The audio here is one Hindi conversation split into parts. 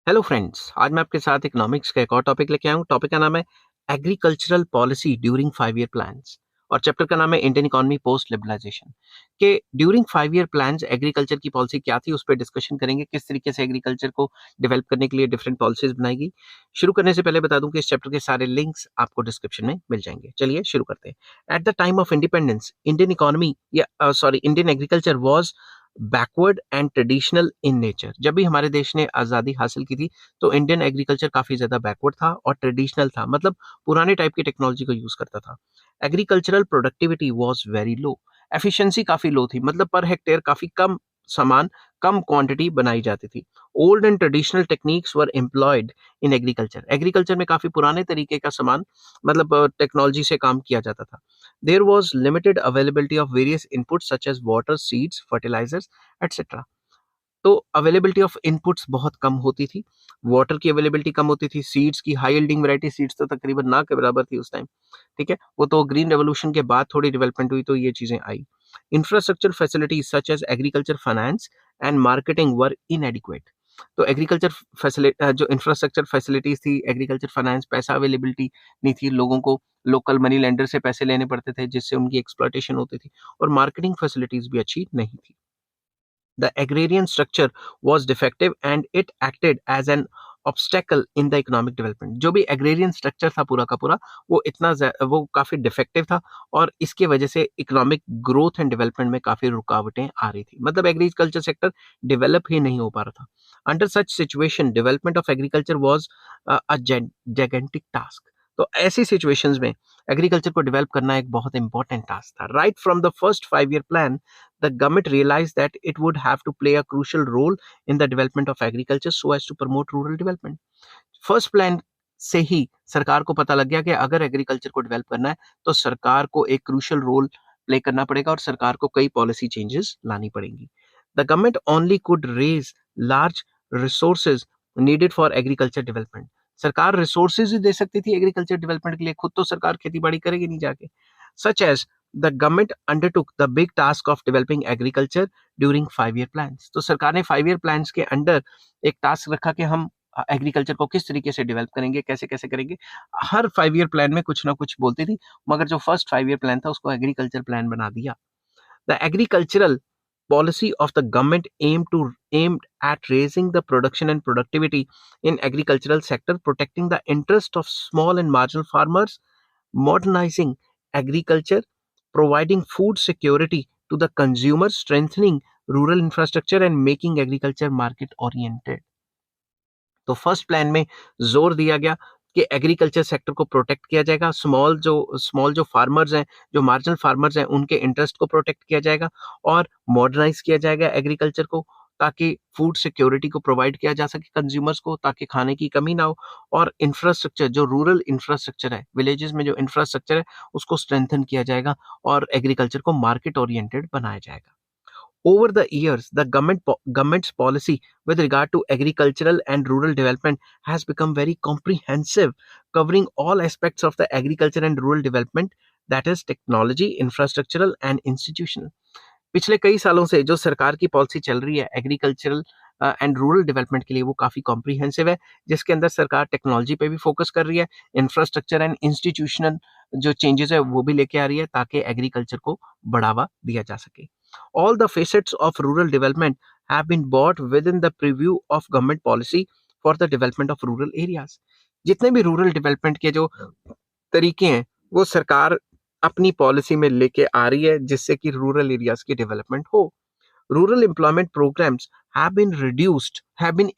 हेलो फ्रेंड्स, आज मैं आपके साथ इकोनॉमिक्स का एक और टॉपिक लेके आया हूँ। टॉपिक का नाम है agricultural policy during 5 year plans और चैप्टर का नाम है इंडियन इकोनॉमी पोस्ट लिबरलाइजेशन। के ड्यूरिंग 5 ईयर प्लान्स एग्रीकल्चर की पॉलिसी क्या थी, उस पर डिस्कशन करेंगे। किस तरीके से एग्रीकल्चर को डेवलप करने के लिए डिफरेंट पॉलिसीज बनाई गई। शुरू करने से पहले बता दूं कि इस चैप्टर के सारे लिंक्स आपको डिस्क्रिप्शन में मिल जाएंगे। चलिए शुरू करते हैं। At the time of independence Indian economy या Indian agriculture was backward and traditional in nature. जब भी हमारे देश ने आज़ादी हासिल की थी तो इंडियन एग्रीकल्चर काफ़ी ज़्यादा बैकवर्ड था और ट्रेडिशनल था, मतलब पुराने टाइप की टेक्नोलॉजी को यूज़ करता था। Agricultural productivity was very low, efficiency काफ़ी लो थी, मतलब पर हेक्टेयर काफ़ी कम सामान, कम क्वांटिटी बनाई जाती थी। Old and traditional techniques were employed in agriculture. Agriculture में काफ़ी पुराने तरीके का सामान, मतलब टेक्नोलॉजी से काम किया जाता था। There was limited availability of various inputs such as water, seeds, fertilizers, etc. तो अवेलेबिलिटी ऑफ इनपुट्स बहुत कम होती थी, वाटर की अवेलेबिलिटी कम होती थी, सीड्स की हाई यील्डिंग वैरायटी सीड्स तो तकरीबन ना के बराबर थी उस टाइम। ठीक है, वो तो ग्रीन रेवोल्यूशन के बाद थोड़ी डेवलपमेंट हुई तो ये चीजें आई। Infrastructure facilities such as agriculture finance and marketing were inadequate. तो एग्रीकल्चर फैसिलिटी, जो इंफ्रास्ट्रक्चर फैसिलिटीज थी, एग्रीकल्चर फाइनेंस, पैसा अवेलेबिलिटी नहीं थी, लोगों को लोकल मनी लेंडर से पैसे लेने पड़ते थे जिससे उनकी एक्सप्लॉयटेशन होती थी, और मार्केटिंग फैसिलिटीज भी अच्छी नहीं थी। The agrarian structure was defective and it acted as an obstacle in the economic development। जो भी एग्रेरियन स्ट्रक्चर था पूरा का पूरा, वो काफी डिफेक्टिव था और इसकी वजह से इकोनॉमिक ग्रोथ एंड डेवलपमेंट में काफी रुकावटें आ रही थी, मतलब एग्रीकल्चर सेक्टर डेवलप ही नहीं हो पा रहा था। Under such situation development of agriculture was a gigantic task. तो ऐसी सिचुएशंस में एग्रीकल्चर को डेवलप करना एक बहुत इंपॉर्टेंट टास्क था। Right from the first 5 year plan the government realized that it would have to play a crucial role in the development of agriculture so as to promote rural development। First plan से ही सरकार को पता लग गया कि अगर एग्रीकल्चर को डेवलप करना है तो सरकार को एक क्रूशियल रोल प्ले करना पड़ेगा और सरकार को कई पॉलिसी चेंजेस लानी पड़ेंगी। The government only could raise large resources needed for agriculture development. सरकार रिसोर्सेज ही दे सकती थी एग्रीकल्चर डेवलपमेंट के लिए, खुद तो सरकार खेती बाड़ी करेगी नहीं जाके। Such as the government undertook the big task of developing agriculture during 5 year plans. तो सरकार ने 5 ईयर प्लान्स के अंडर एक टास्क रखा कि हम एग्रीकल्चर को किस तरीके से डेवलप करेंगे, कैसे कैसे करेंगे। हर 5 ईयर प्लान में कुछ ना कुछ बोलती थी, मगर जो फर्स्ट 5 ईयर प्लान था उसको एग्रीकल्चर प्लान बना दिया। The agricultural policy of the government aimed at raising the production and productivity in agricultural sector, protecting the interest of small and marginal farmers, modernizing agriculture, providing food security to the consumer, strengthening rural infrastructure and making agriculture market oriented। तो फर्स्ट प्लान में जोर दिया गया कि एग्रीकल्चर सेक्टर को प्रोटेक्ट किया जाएगा, स्मॉल जो फार्मर्स हैं, जो मार्जिनल फार्मर्स हैं, उनके इंटरेस्ट को प्रोटेक्ट किया जाएगा और मॉडर्नाइज किया जाएगा एग्रीकल्चर को, ताकि फूड सिक्योरिटी को प्रोवाइड किया जा सके कंज्यूमर्स को, ताकि खाने की कमी ना हो। और इंफ्रास्ट्रक्चर, जो रूरल इंफ्रास्ट्रक्चर है, विलेजेस में जो इंफ्रास्ट्रक्चर है, उसको स्ट्रेंथन किया जाएगा और एग्रीकल्चर को मार्केट ओरिएंटेड बनाया जाएगा। Over the years, the government's policy with regard to agricultural and rural development has become very comprehensive, covering all aspects of the agriculture and rural development, that is technology, infrastructural and institutional। पिछले कई सालों से जो सरकार की पॉलिसी चल रही है एग्रीकल्चरल एंड रूरल डेवलपमेंट के लिए, वो काफ़ी कॉम्प्रिहेंसिव है, जिसके अंदर सरकार टेक्नोलॉजी पे भी फोकस कर रही है, इंफ्रास्ट्रक्चर एंड इंस्टीट्यूशनल जो चेंजेस है वो भी लेके आ रही है, ताकि एग्रीकल्चर को बढ़ावा दिया जा सके। All the facets of rural development have been brought within the preview of government policy for the development of rural areas. जितने भी रूरल डेवलपमेंट के जो तरीके हैं वो सरकार अपनी पॉलिसी में लेके आ रही है, जिससे कि रूरल एरियाज की डेवलपमेंट हो। Rural employment programmes have been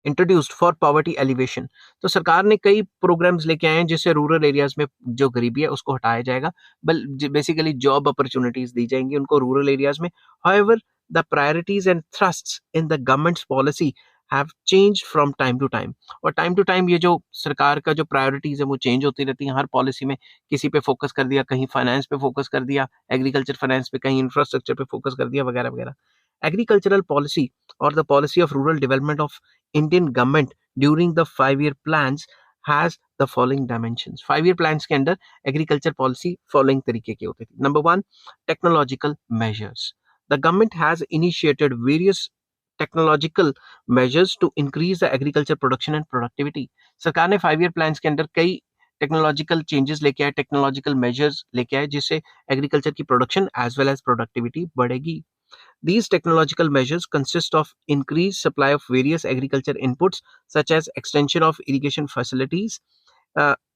introduced for poverty alleviation. तो सरकार ने कई प्रोग्राम्स लेके आए हैं जिससे रूरल एरियाज में जो गरीबी है उसको हटाया जाएगा, बेसिकली जॉब अपॉर्चुनिटीज दी जाएंगी उनको रूरल एरियाज में। However the priorities and thrusts in the government's policy have change from time to time. और टाइम टू टाइम ये जो सरकार का जो प्रायोरिटीज है वो चेंज होती रहती है हर पॉलिसी में। किसी पे फोकस कर दिया, कहीं फाइनेंस पे फोकस कर दिया, एग्रीकल्चर फाइनेंस पे, कहीं इंफ्रास्ट्रक्चर पे फोकस कर दिया, वगैरह वगैरह। एग्रीकल्चरल पॉलिसी और the policy of rural development of Indian government during the 5 year plans has the following dimensions. 5 year plans के अंदर एग्रीकल्चर पॉलिसी फॉलोइंग तरीके की होती थी। Number 1, technological measures. The government has initiated various technological measures to increase the agriculture production and productivity. सरकार ने 5 ईयर प्लान के अंदर कई टेक्नोलॉजिकल चेंजेस लेके आए, टेक्नोलॉजिकल मेजर्स लेके आए, जिससे एग्रीकल्चर की production as well as productivity बढ़ेगी। These technological measures consist of increased supply of various agriculture inputs such as extension of irrigation facilities,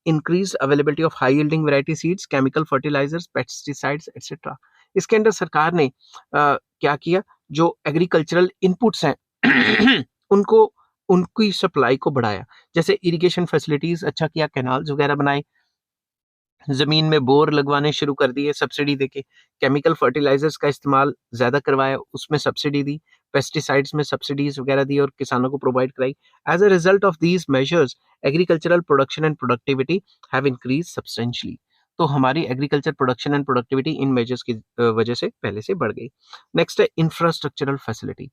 increased availability of high yielding variety seeds, chemical fertilizers, pesticides, etc. इसके अंदर सरकार ने क्या किया, जो एग्रीकल्चरल इनपुट्स हैं उनको उनकी सप्लाई को बढ़ाया, जैसे इरिगेशन फैसिलिटीज अच्छा किया, कैनाल्स वगैरह बनाए, जमीन में बोर लगवाने शुरू कर दिए सब्सिडी देके, केमिकल फर्टिलाइजर्स का इस्तेमाल ज्यादा करवाया, उसमें सब्सिडी दी, पेस्टिसाइड्स में सब्सिडीज वगैरह दी और किसानों को प्रोवाइड कराई। As a result of these measures agricultural production and productivity have increase substantially. तो हमारी एग्रीकल्चर प्रोडक्शन एंड प्रोडक्टिविटी इन मेजर्स की वजह से पहले से बढ़ गई। नेक्स्ट है infrastructural facility.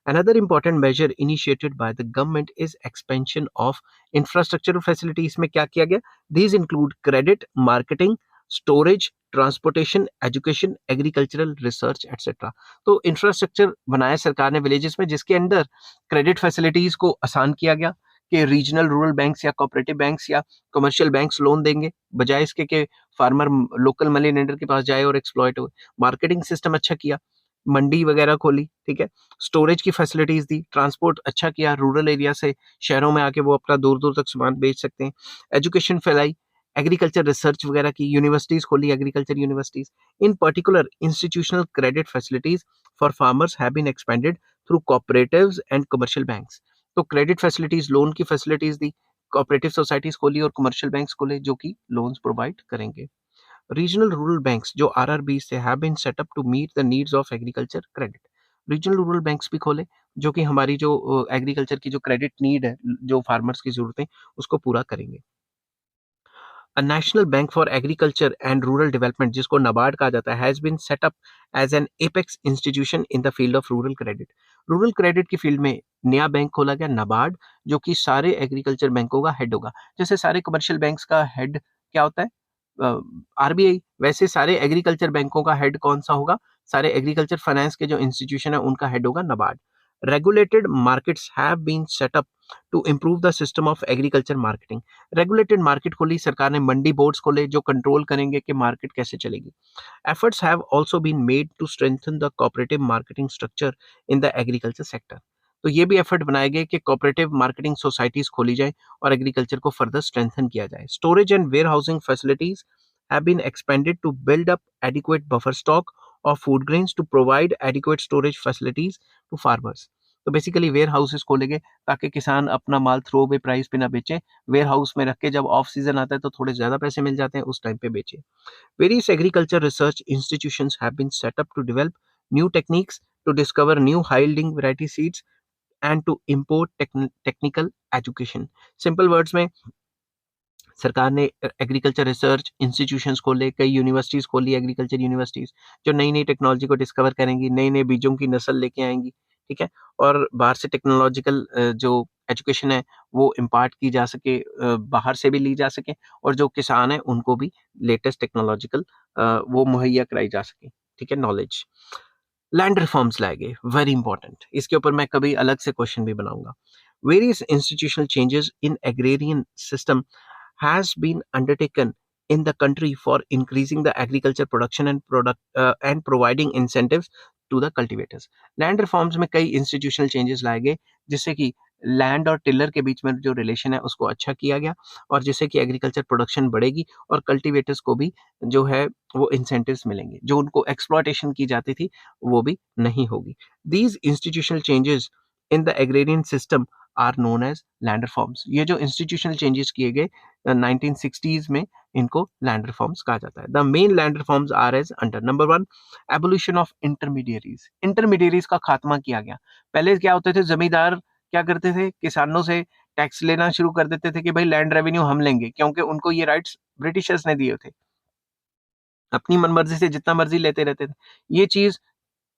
Another important measure initiated by the government is expansion of infrastructural facilities। इसमें क्या किया गया? These include credit, marketing, storage, transportation, education, agricultural research etcetera. तो इंफ्रास्ट्रक्चर बनाया सरकार ने विलेजेस में, जिसके अंदर क्रेडिट फैसिलिटीज को आसान किया गया कि रीजनल रूरल बैंक्स या कोऑपरेटिव बैंक्स या कमर्शियल बैंक्स लोन देंगे, बजाय इसके कि फार्मर लोकल मनी लेंडर के पास जाए और एक्सप्लॉइट हो। मार्केटिंग सिस्टम अच्छा किया, मंडी वगैरह खोली, ठीक है, स्टोरेज की फैसिलिटीज दी, ट्रांसपोर्ट अच्छा किया, रूरल एरिया से शहरों में आके वो अपना दूर दूर तक सामान बेच सकते हैं, एजुकेशन फैलाई, एग्रीकल्चर रिसर्च वगैरह की, यूनिवर्सिटीज खोली, agriculture universities. In particular institutional credit facilities for farmers have been expanded through cooperatives and commercial banks. तो क्रेडिट फैसिलिटीज, लोन की फैसिलिटीज दी, कोऑपरेटिव सोसाइटीज खोली और कमर्शियल बैंक्स खोले जो कि लोन्स प्रोवाइड करेंगे। रीजनल रूरल बैंक्स जो आरआरबी से have been set up to meet the needs of agriculture credit. Regional rural banks भी खोले जो कि हमारी जो एग्रीकल्चर की जो क्रेडिट नीड है, जो फार्मर्स की जरूरतें, उसको पूरा करेंगे। A national bank for agriculture and rural development, जिसको नाबार्ड कहा जाता है, has been set up as an apex institution in the field of rural credit। Rural credit की फील्ड में नया बैंक खोला गया नाबार्ड, जो कि सारे एग्रीकल्चर बैंकों का हेड होगा। जैसे सारे कमर्शियल बैंक्स का हेड क्या होता है, आरबीआई, वैसे सारे एग्रीकल्चर बैंकों का हेड कौन सा होगा, सारे एग्रीकल्चर फाइनेंस के जो इंस्टीट्यूशन है उनका हेड होगा NABARD. Regulated markets have been set up to improve the system of agriculture marketing. Regulated market खोली सरकार ने, मंडी बोर्ड्स खोले जो कंट्रोल करेंगे कि मार्केट कैसे चलेगी। Efforts have also been made to strengthen the cooperative marketing structure in the agriculture sector. तो ये भी एफर्ट बनाए गए कि कोऑपरेटिव मार्केटिंग सोसाइटीज खोली जाए और एग्रीकल्चर को फर्दर स्ट्रेंथन किया जाए। Storage and warehousing facilities have been expanded to build up adequate buffer stock of food grains to provide adequate storage facilities to farmers। तो बेसिकली वेयर हाउसेस खोलेंगे ताकि किसान अपना माल थ्रो अवे प्राइस पे ना बेचे, वेयर हाउस में रख के जब ऑफ सीजन आता है तो थोड़े ज्यादा पैसे मिल जाते हैं, उस टाइम पे बेचे। Various agriculture research institutions have been set up to develop new techniques, to discover new high yielding variety seeds and to import technical education. Simple words में सरकार ने एग्रीकल्चर रिसर्च इंस्टीट्यूशंस खोले, कई यूनिवर्सिटीज खोली, एग्रीकल्चर यूनिवर्सिटीज, जो नई नई टेक्नोलॉजी को डिस्कवर करेंगी, नए नए बीजों की नस्ल लेके आएंगी, ठीक है, और बाहर से टेक्नोलॉजिकल जो एजुकेशन है वो इम्पार्ट की जा सके, बाहर से भी ली जा सके, और जो किसान है उनको भी लेटेस्ट टेक्नोलॉजिकल वो मुहैया कराई जा सके, ठीक है, नॉलेज। लैंड रिफॉर्म्स लाए गए, वेरी इंपॉर्टेंट, इसके ऊपर मैं कभी अलग से क्वेश्चन भी बनाऊंगा। Various institutional changes in agrarian system has been undertaken in the country for increasing the agriculture production and providing incentives to the cultivators। Land reforms में कई इंस्टीट्यूशनल चेंजेस लाए गए जिससे कि लैंड और टिलर के बीच में जो रिलेशन है उसको अच्छा किया गया, और जिससे कि एग्रीकल्चर प्रोडक्शन बढ़ेगी और कल्टीवेटर्स को भी जो है वो इंसेंटिव्स मिलेंगे, जो उनको एक्सप्लॉयटेशन की जाती थी वो भी नहीं होगी। These institutional changes in the agrarian system are known as land reforms. ये जो इंस्टीट्यूशनल चेंजेस किए गए 1960s में, इनको लैंड रिफॉर्म्स कहा जाता है। The main land reforms are as under. Number 1, abolition of intermediaries. Intermediaries का खात्मा किया गया। पहले क्या होते थे, जमींदार क्या करते थे, किसानों से टैक्स लेना शुरू कर देते थे कि भाई लैंड रेवेन्यू हम लेंगे, क्योंकि उनको ये राइट्स ब्रिटिशर्स ने दिए थे, अपनी मनमर्जी से जितना मर्जी लेते रहते थे। ये चीज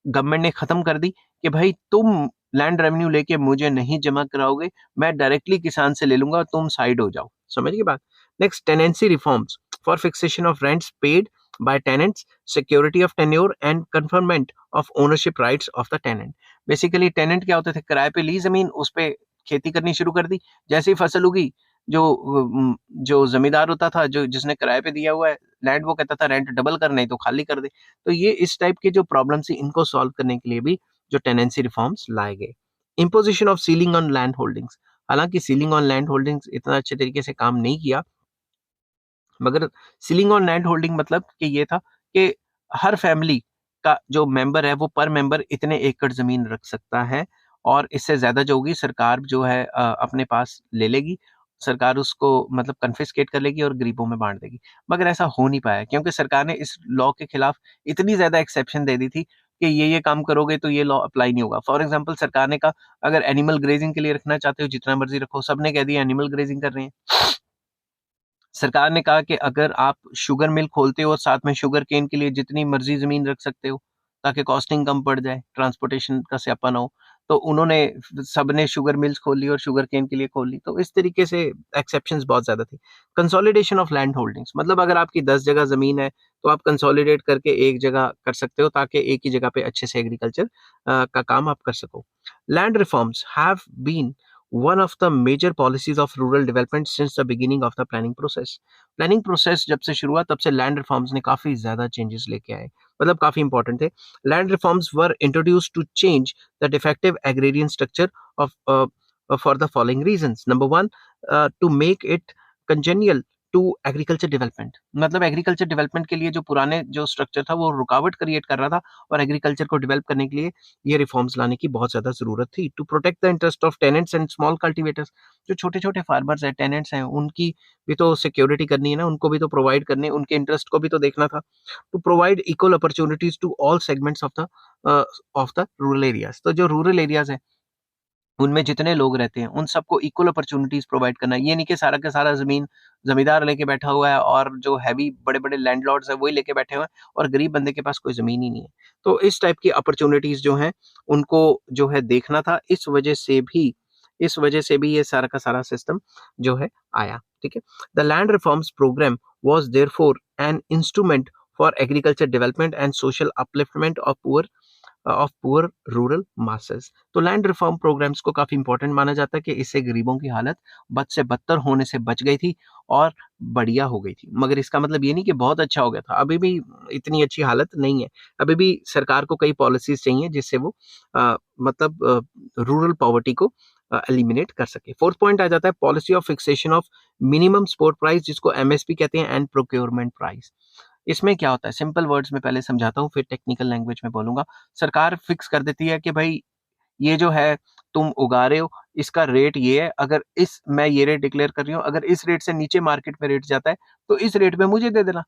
गवर्नमेंट ने खत्म कर दी कि भाई तुम लैंड रेवेन्यू लेके मुझे नहीं जमा कराओगे, मैं डायरेक्टली किसान से ले लूंगा, तुम साइड हो जाओ। समझ गए बात। Next, tenancy reforms for fixation of rents paid by tenants, security of tenure and conferment of ownership rights of the tenant. Basically tenant क्या होते थे, किराए पे ली जमीन, उस पे खेती करनी शुरू कर दी। जैसे ही फसल उगी, जो जमींदार होता था, जो जिसने किराए पे दिया हुआ है लैंड, वो कहता था रेंट डबल कर, नहीं तो खाली कर दे। तो ये इस टाइप के जो प्रॉब्लम थी, इनको सॉल्व करने के लिए भी जो टेनेंसी रिफॉर्म्स लाए गए। Imposition of ceiling on land holdings. हालांकि सीलिंग ऑन लैंड होल्डिंग्स इतना अच्छे तरीके से काम नहीं किया, मगर सीलिंग ऑन लैंड होल्डिंग मतलब कि ये था कि हर फैमिली का जो मेंबर है, वो पर मेंबर इतने एकड़ जमीन रख सकता है, और इससे ज्यादा जो होगी सरकार जो है अपने पास ले लेगी। सरकार उसको मतलब कन्फिस्केट कर लेगी और गरीबों में बांट देगी। मगर ऐसा हो नहीं पाया, क्योंकि सरकार ने इस लॉ के खिलाफ इतनी ज्यादा एक्सेप्शन दे दी थी कि ये काम करोगे तो ये लॉ अप्लाई नहीं होगा। फॉर एग्जाम्पल, सरकार ने कहा अगर एनिमल ग्रेजिंग के लिए रखना चाहते हो जितना मर्जी रखो, सबने कह दिया एनिमल ग्रेजिंग कर रहे हैं। सरकार ने कहा कि अगर आप शुगर मिल खोलते हो और साथ में शुगर केन के लिए जितनी मर्जी जमीन रख सकते हो, ताकि कॉस्टिंग कम पड़ जाए, ट्रांसपोर्टेशन का स्यापा ना हो, तो उन्होंने सबने शुगर मिल्स खोल ली और शुगर केन के लिए खोल ली। तो इस तरीके से एक्सेप्शंस बहुत ज्यादा थी। कंसोलिडेशन ऑफ लैंड होल्डिंग्स मतलब अगर आपकी 10 जगह जमीन है, तो आप कंसोलिडेट करके एक जगह कर सकते हो, ताकि एक ही जगह पे अच्छे से एग्रीकल्चर का काम आप कर सको। Land reforms have been one of the major policies of rural development since the beginning of the planning process. Planning process जब से शुरू हुआ, तब से लैंड रिफॉर्म्स ने काफी ज्यादा चेंजेस लेके आए, मतलब काफी इंपॉर्टेंट थे। Land reforms were introduced to change the defective agrarian structure of for the following reasons. Number one, to make it congenial to agriculture development. मतलब एग्रीकल्चर डेवलपमेंट के लिए जो पुराने जो स्ट्रक्चर था, वो रुकावट क्रिएट कर रहा था, और एग्रीकल्चर को डेवलप करने के लिए ये रिफॉर्म्स लाने की बहुत ज्यादा जरूरत थी। To protect the interest of tenants and small cultivators. जो छोटे छोटे फार्मर्स हैं, टेनेंट्स हैं, उनकी भी तो सिक्योरिटी करनी है ना, उनको भी तो प्रोवाइड करने, उनके इंटरेस्ट को भी तो देखना था। To provide equal opportunities to all segments of the rural areas. तो जो रूरल एरियाज है, उनमें जितने लोग रहते हैं, उन सबको इक्वल अपॉर्चुनिटीज प्रोवाइड करना। ये नहीं कि सारा का सारा जमीन जमींदार लेके बैठा हुआ है, और जो हैवी बड़े बड़े लैंडलॉर्ड्स है वही लेके बैठे हुए हैं, और गरीब बंदे के पास कोई जमीन ही नहीं है। तो इस टाइप की अपॉर्चुनिटीज जो हैं, उनको जो है देखना था। इस वजह से भी ये सारा का सारा सिस्टम जो है आया। ठीक है। The land reforms programme was therefore an instrument for agriculture development and social upliftment of poor rural masses. तो लैंड रिफॉर्म प्रोग्राम्स को काफी इंपॉर्टेंट माना जाता है कि इससे गरीबों की हालत बद से बदतर होने से बच गई थी और बढ़िया हो गई थी। मगर इसका मतलब ये नहीं कि बहुत अच्छा हो गया था, अभी भी इतनी अच्छी हालत नहीं है। अभी भी सरकार को कई पॉलिसीज चाहिए जिससे वो मतलब रूरल पॉवर्टी को एलिमिनेट कर सके। फोर्थ पॉइंट आ जाता है policy of fixation of minimum support price, जिसको एमएसपी कहते हैं, एंड प्रोक्योरमेंट प्राइस। इसमें क्या होता है, सिंपल वर्ड्स में पहले समझाता हूँ, फिर टेक्निकल लैंग्वेज में बोलूंगा। सरकार फिक्स कर देती है कि भाई ये जो है तुम उगा रहे हो, इसका रेट ये है, अगर इस मैं ये रेट डिक्लेयर कर रही हूँ, अगर इस रेट से नीचे मार्केट में रेट जाता है, तो इस रेट पे मुझे दे देना,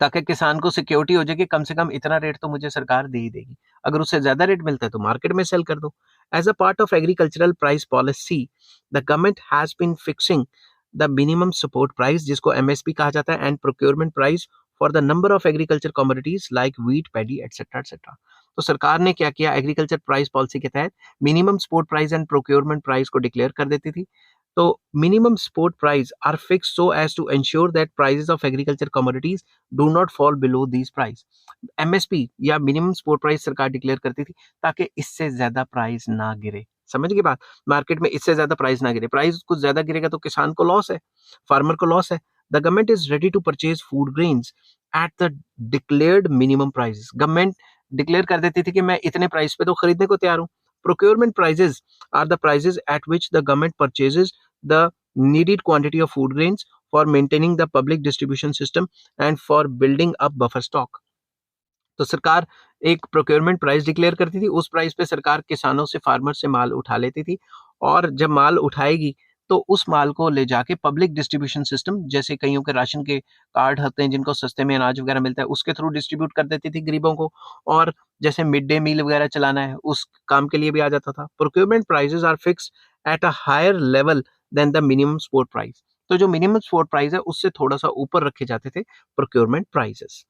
ताकि किसान को सिक्योरिटी हो जाए कि कम से कम इतना रेट तो मुझे सरकार दे ही देगी। अगर उससे ज्यादा रेट मिलता है तो मार्केट में सेल कर दो। As a part of agricultural price policy, the government has been fixing the minimum support price, जिसको एमएसपी कहा जाता है, and procurement price for the number of agriculture commodities like wheat, paddy etcetera etcetera. तो सरकार ने क्या किया, एग्रीकल्चर प्राइस पॉलिसी के तहत minimum support price and procurement price को डिक्लेयर कर देती थी। तो minimum support price are fix so as to ensure that prices of agriculture commodities do not fall below these price. MSP या मिनिमम सपोर्ट प्राइस सरकार डिक्लेयर करती थी ताकि इससे ज्यादा प्राइस ना गिरे। समझ गए बात, मार्केट में इससे ज्यादा प्राइस ना गिरे। प्राइस कुछ ज्यादा गिरेगा तो किसान को लॉस है, फार्मर को लॉस है। The government is ready to purchase food grains at the declared minimum price. Government declare कर देती थी कि मैं इतने प्राइस पे तो खरीदने को तैयार हूँ। Procurement prices are the prices at which the government purchases the needed quantity of food grains for maintaining the public distribution system and for building up buffer stock. तो सरकार एक प्रोक्योरमेंट प्राइस डिक्लेयर करती थी, उस प्राइस पे सरकार किसानों से, फार्मर से माल उठा लेती थी, और जब माल उठाएगी तो उस माल को ले जाके पब्लिक डिस्ट्रीब्यूशन सिस्टम, जैसे कईयों के राशन के कार्ड होते हैं जिनको सस्ते में अनाज वगैरह मिलता है, उसके थ्रू डिस्ट्रीब्यूट कर देती थी गरीबों को। और जैसे मिड डे मील वगैरह चलाना है, उस काम के लिए भी आ जाता था। Procurement prices are fix at a higher level than the minimum support price. तो जो मिनिमम सपोर्ट प्राइस है उससे थोड़ा सा ऊपर रखे जाते थे procurement prices.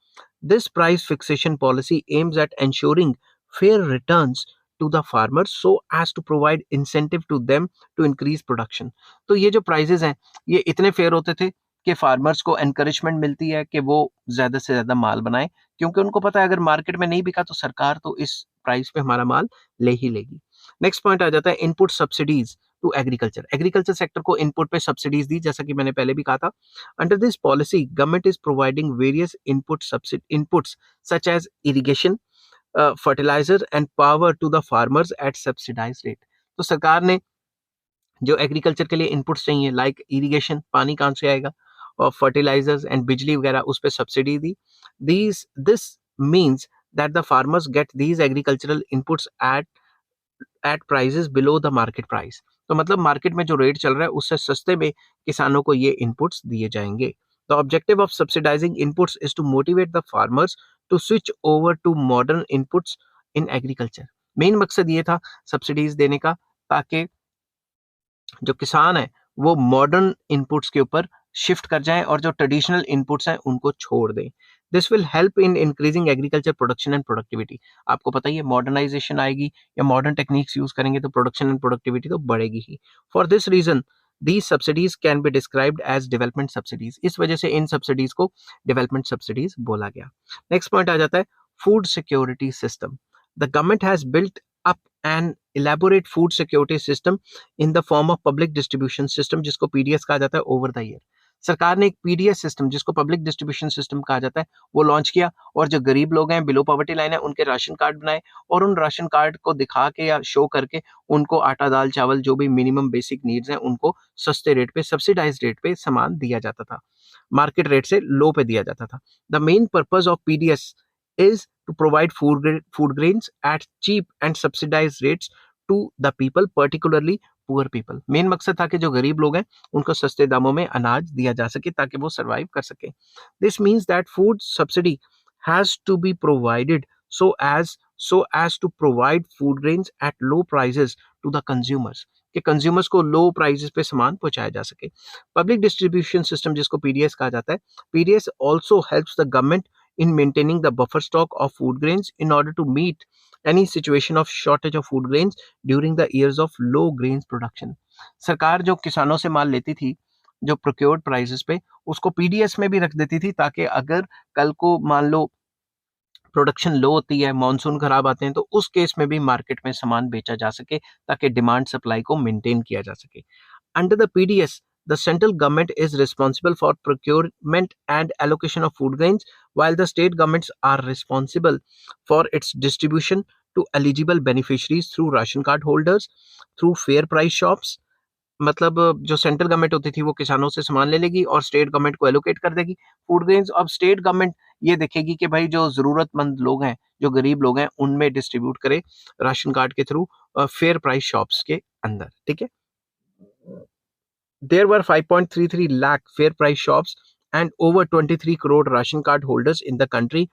This price fixation policy aims at ensuring fair returns to the farmers so as to provide incentive to them to increase production. तो ये जो प्राइजेस हैं, ये इतने फेयर होते थे कि फार्मर्स को एनकरेजमेंट मिलती है कि वो ज्यादा से ज्यादा माल बनाएं, क्योंकि उनको पता है अगर मार्केट में नहीं बिका तो सरकार तो इस प्राइस पे हमारा माल ले ही लेगी। नेक्स्ट पॉइंट आ जाता है input subsidies to agriculture. Agriculture sector को इनपुट पे सब्सिडीज दी, जैसा कि मैंने पहले भी कहा था। Under this policy government is providing various inputs such as irrigation, fertiliser and power to the farmers at subsidise rate. तो सरकार ने जो एग्रीकल्चर के लिए इनपुट्स चाहिए लाइक इरिगेशन, पानी कहाँ से आएगा, और फर्टिलाइजर्स एंड बिजली वगैरह, उस पर सब्सिडी दी। This means that the farmers get these agricultural inputs at prices below the market price. तो मतलब मार्केट में जो रेट चल रहा है उससे सस्ते में किसानों को ये इनपुट्स दिए जाएंगे। The objective of subsidising inputs is to motivate the farmers to switch over to modern inputs in agriculture. Main मकसद ये था सब्सिडीज देने का, ताकि जो किसान है वो मॉडर्न इनपुट्स के ऊपर शिफ्ट कर जाएं और जो ट्रेडिशनल इनपुट्स हैं उनको छोड़ दें। This will help in increasing agriculture production and productivity. आपको पता ही है मॉडर्नाइजेशन आएगी या मॉडर्न टेक्निक्स यूज करेंगे तो प्रोडक्शन एंड प्रोडक्टिविटी तो बढ़ेगी ही। For this reason these subsidies can be described as development subsidies। इस वजह से इन सब्सिडीज को डेवलपमेंट सब्सिडीज बोला गया। नेक्स्ट पॉइंट आ जाता है food security system. The government has built up an elaborate food security system in the form of public distribution system, जिसको पीडीएस कहा जाता है, ओवर द ईयर। सरकार ने एक पीडीएस सिस्टम, जिसको पब्लिक डिस्ट्रीब्यूशन सिस्टम कहा जाता है, वो लॉन्च किया, और जो गरीब लोग हैं, बिलो पॉवर्टी लाइन है, उनके राशन कार्ड बनाए, और उन राशन कार्ड को दिखा के या शो करके उनको आटा, दाल, चावल, जो भी मिनिमम बेसिक नीड्स हैं, उनको सस्ते रेट पे, सब्सिडाइज रेट पे सामान दिया जाता था, मार्केट रेट से लो पे दिया जाता था। The main purpose of PDS is to provide food grains at cheap and subsidized rates to the people, particularly poor people। Main मकसद था कि जो गरीब लोग हैं उनको सस्ते दामों में अनाज दिया जा सके ताकि वो सरवाइव कर सके। This means that food subsidy has to be provided so as to provide food grains at low prices to the consumers, कि कंज्यूमर्स को लो प्राइसेस पे सामान पहुंचाया जा सके। पब्लिक डिस्ट्रीब्यूशन सिस्टम, जिसको पीडीएस कहा जाता है, PDS also helps the government in maintaining the buffer stock of food grains in order to meet any situation of shortage of food grains during the years of low grains production। सरकार जो किसानों से माल लेती थी जो प्रोक्योर्ड प्राइसेस पे, उसको पीडीएस में भी रख देती थी, ताकि अगर कल को मान लो प्रोडक्शन लो होती है, मॉनसून खराब आते हैं, तो उस केस में भी मार्केट में सामान बेचा जा सके, ताकि डिमांड सप्लाई को मेंटेन किया जा सके। Under the PDS, the central government is responsible for procurement and allocation of food grains, while the state governments are responsible for its distribution to eligible beneficiaries through ration card holders, through fair price shops। मतलब जो सेंट्रल गवर्नमेंट होती थी वो किसानों से सामान ले लेगी और स्टेट गवर्नमेंट को एलोकेट कर देगी फूड ग्रेन्स। अब स्टेट गवर्नमेंट ये देखेगी कि भाई जो जरूरतमंद लोग हैं, जो गरीब लोग हैं, उनमें डिस्ट्रीब्यूट करे राशन कार्ड के थ्रू, फेयर प्राइस शॉप्स के अंदर। ठीक है, there were 5.33 lakh fair price shops and over 23 crore ration card holders in the country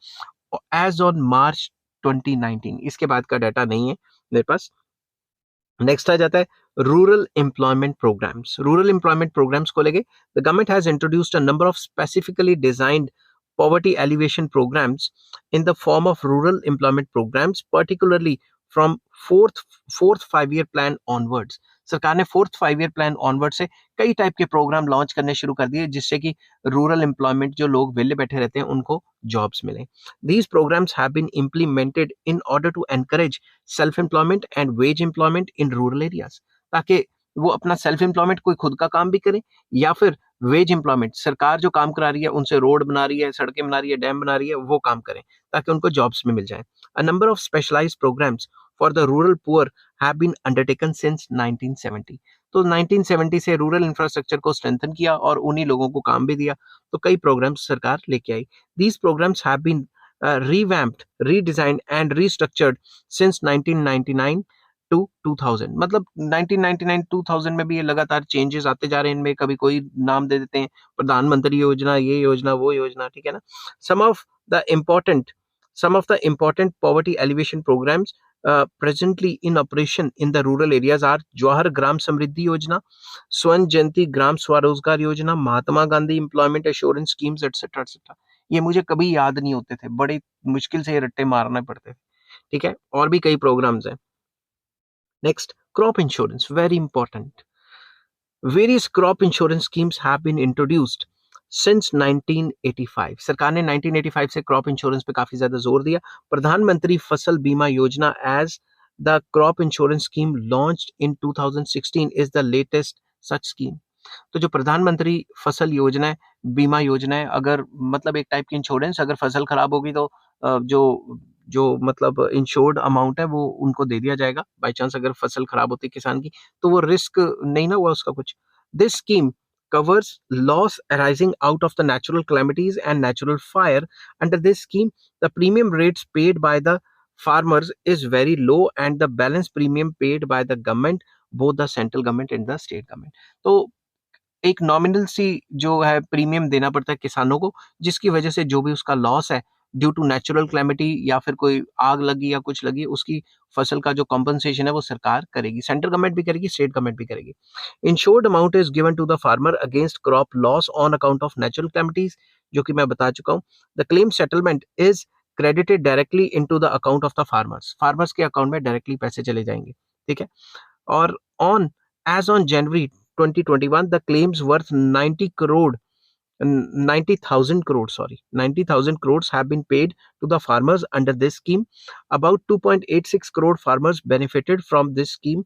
as on March 2019। इसके बाद का डाटा नहीं है मेरे पास। नेक्स्ट आ जाता है rural employment programmes. Rural employment programmes को लेके the government has introduced a number of specifically designed poverty alleviation programs in the form of rural employment programs, particularly from fourth 5-year plan onwards। सरकार ने फोर्थ 5-year प्लान ऑनवर्ड से कई टाइप के प्रोग्राम लॉन्च करने शुरू कर दिए, जिससे कि रूरल एम्प्लॉयमेंट, जो लोग वेले बैठे रहते हैं, उनको जॉब्स मिले। These programmes have been implemented in order to encourage self employment and wage employment in rural areas, ताकि वो अपना सेल्फ एम्प्लॉयमेंट, कोई खुद का काम भी करे, या फिर वेज एम्प्लॉयमेंट, सरकार जो काम करा रही है, उनसे रोड बना रही है, सड़कें बना रही है, डैम बना रही है, वो काम करें ताकि उनको जॉब्स में मिल जाए। A number of specialised programmes for the rural poor have been undertaken since 1970। तो 1970 से रूरल इंफ्रास्ट्रक्चर को स्ट्रेंथन किया और उन्हीं लोगों को काम भी दिया, तो कई प्रोग्राम्स सरकार लेके आई। These programmes have been revamped, redesigned and restructured since 1999 to 2000। मतलब 1999-2000 में भी ये लगातार चेंजेस आते जा रहे हैं इनमें, कभी कोई नाम दे देते हैं, प्रधानमंत्री योजना, ये योजना, वो योजना, ठीक है ना। some of the important poverty alleviation programs presently in operation in the rural areas are Jawahar Gram Samriddhi योजना, स्वर्ण जयंती Gram Swarozgar Yojana, Mahatma Gandhi employment assurance schemes, etcetera etcetera. ये मुझे कभी याद नहीं होते थे, बड़े मुश्किल से ये रट्टे मारने पड़ते थे। ठीक है, और भी कई प्रोग्राम्स हैं। Next, crop insurance, very important. Various crop insurance schemes have been introduced since 1985। सरकार ने 1985 से क्रॉप इंश्योरेंस पे काफी ज्यादा जोर दिया। प्रधानमंत्री Fasal Bima Yojana as the crop insurance scheme launched in 2016 is the latest such scheme. तो जो प्रधानमंत्री फसल योजना है, बीमा योजना है, अगर मतलब एक टाइप की इंश्योरेंस, अगर फसल खराब होगी तो जो जो मतलब इंश्योर्ड अमाउंट है वो उनको दे दिया जाएगा। बाई चांस अगर फसल खराब होती है किसान की तो वो रिस्क नहीं ना हुआ उसका कुछ। This scheme covers loss arising out of the natural calamities and natural fire. Under this scheme, the premium rates paid by the farmers is very low and the balance premium paid by the government, both the central government and the state government. तो एक नॉमिनल सी जो है प्रीमियम देना पड़ता है किसानों को, जिसकी वजह से जो भी उसका लॉस है ड्यू टू नेचुरल क्लैमिटी या फिर कोई आग लगी या कुछ लगी, उसकी फसल का जो कॉम्पनसेशन है वो सरकार करेगी, सेंट्रल गवर्नमेंट भी करेगी, स्टेट गवर्नमेंट भी करेगी। Insured amount is given to the farmer against crop loss on account of natural calamities, जो कि मैं बता चुका हूँ। The claim settlement is credited directly into the account of the farmers, farmers के अकाउंट में डायरेक्टली पैसे चले जाएंगे, ठीक है। और on as on January 2021, the claims worth 90,000 crores, 90,000 crores have been paid to the farmers under this scheme. About 2.86 crore farmers benefited from this scheme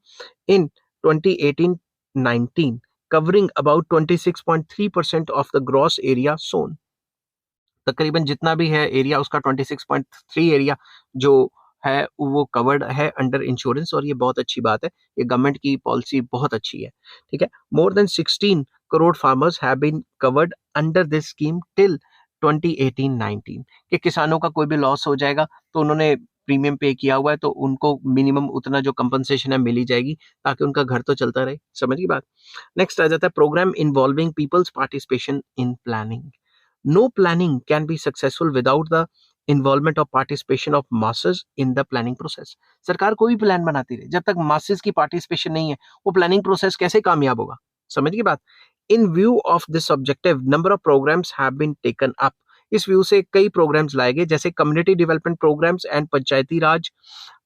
in 2018-19, covering about 26.3% of the gross area sown. तकरीबन जितना भी है एरिया उसका 26.3 एरिया जो है वो कवर्ड है अंडर इंश्योरेंस, और ये बहुत अच्छी बात है, ये गवर्नमेंट की पॉलिसी बहुत अच्छी है, ठीक है। More than 16 crore farmers have been covered under this scheme till 2018-19, कि किसानों का कोई भी लॉस हो जाएगा तो उन्होंने प्रीमियम पे किया हुआ है तो उनको मिनिमम उतना जो कंपनसेशन है मिल ही जाएगी, ताकि उनका घर तो चलता रहे। समझ की बात। नेक्स्ट आ जाता है programme involving people's participation in planning. No planning can be successful without the involvement of participation of masses in the planning process. सरकार कोई भी प्लान बनाती रहे, जब तक masses की पार्टिसिपेशन नहीं है वो प्लानिंग प्रोसेस कैसे कामयाब होगा। समझ की बात। In view of this objective number of programmes have been taken up. इस व्यू से कई प्रोग्राम्स लाए गए, जैसे community development programmes and panchayati raj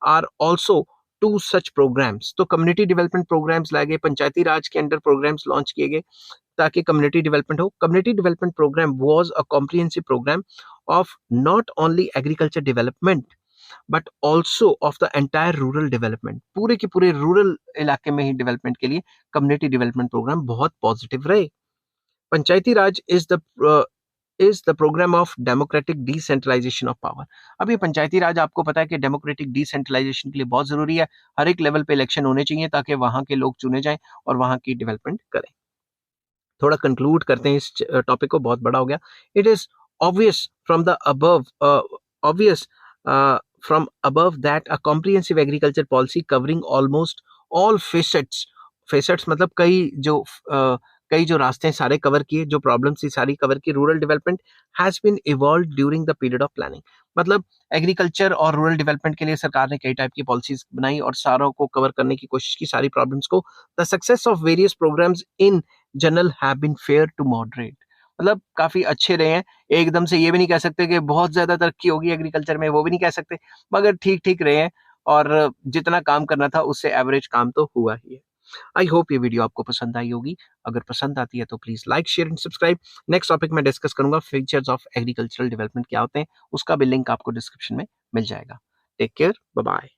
are also to such programmes. तो कम्युनिटी डेवलपमेंट प्रोग्राम्स लाए गए, पंचायती राज के अंडर प्रोग्राम्स लॉन्च किए गए ताकि कम्युनिटी डेवलपमेंट हो। Community development programme was a comprehensive programme of not only agriculture development but also of the entire rural development. पूरे के पूरे रूरल इलाके में ही डेवलपमेंट के लिए कम्युनिटी डेवलपमेंट प्रोग्राम बहुत पॉजिटिव रहे। Panchayati Raj is the programme of democratic decentralisation of power. अब ये पंचायती राज आपको पता है कि डेमोक्रेटिक डिसेंट्रलाइजेशन के लिए बहुत जरूरी है। हर एक लेवल पे इलेक्शन होने चाहिए ताकि वहां के लोग चुने जाएं और वहां की डेवलपमेंट करें। थोड़ा कंक्लूड करते हैं इस टॉपिक को, बहुत बड़ा हो गया। It is obvious from the above obvious from above that a comprehensive agriculture policy covering almost all facets मतलब कई जो रास्ते हैं सारे कवर किए, जो प्रॉब्लम्स थी सारी कवर की। Rural development has been evolve during the period of planning. मतलब एग्रीकल्चर और रूरल डेवलपमेंट के लिए सरकार ने कई टाइप की पॉलिसीज बनाई और सारों को कवर करने की कोशिश की, सारी प्रॉब्लम्स को। The success of various programmes in general have been fair to moderate. मतलब काफी अच्छे रहे हैं। एकदम से ये भी नहीं कह सकते कि बहुत ज्यादा तरक्की होगी एग्रीकल्चर में, वो भी नहीं कह सकते, मगर ठीक ठीक रहे हैं और जितना काम करना था उससे एवरेज काम तो हुआ ही है। आई होप ये वीडियो आपको पसंद आई होगी। अगर पसंद आती है तो please like share and subscribe. Next topic में डिस्कस करूंगा फीचर्स ऑफ एग्रीकल्चरल डेवलपमेंट क्या होते हैं, उसका भी लिंक आपको डिस्क्रिप्शन में मिल जाएगा। Take care, bye bye.